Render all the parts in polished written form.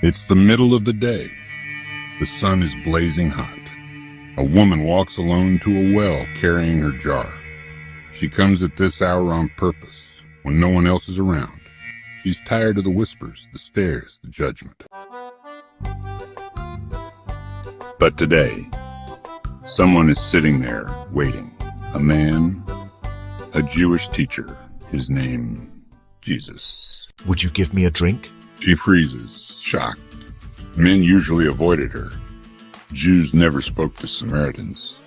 It's the middle of the day. The sun is blazing hot. A woman walks alone to a well carrying her jar. She comes at this hour on purpose, when no one else is around. She's tired of the whispers, the stares, the judgment. But today, someone is sitting there waiting. A man, a Jewish teacher, his name, Jesus. Would you give me a drink? She freezes, shocked. Men usually avoided her. Jews never spoke to Samaritans.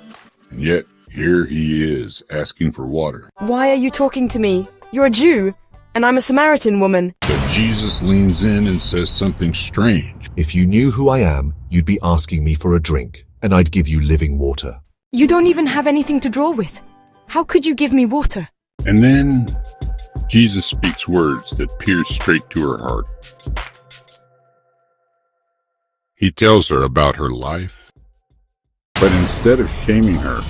And yet, here he is, asking for water. Why are you talking to me? You're a Jew, and I'm a Samaritan woman. But Jesus leans in and says something strange. If you knew who I am, you'd be asking me for a drink, and I'd give you living water. You don't even have anything to draw with. How could you give me water? And then, Jesus speaks words that pierce straight to her heart. He tells her about her life, but instead of shaming her,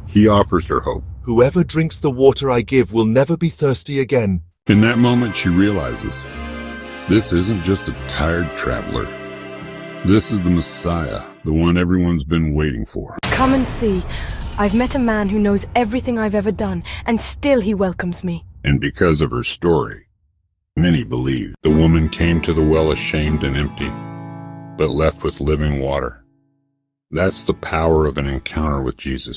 he offers her hope. Whoever drinks the water I give will never be thirsty again. In that moment, she realizes this isn't just a tired traveler. This is the Messiah, the one everyone's been waiting for. Come and see. I've met a man who knows everything I've ever done, and still he welcomes me. And because of her story, many believed. The woman came to the well ashamed and empty, but left with living water. That's the power of an encounter with Jesus.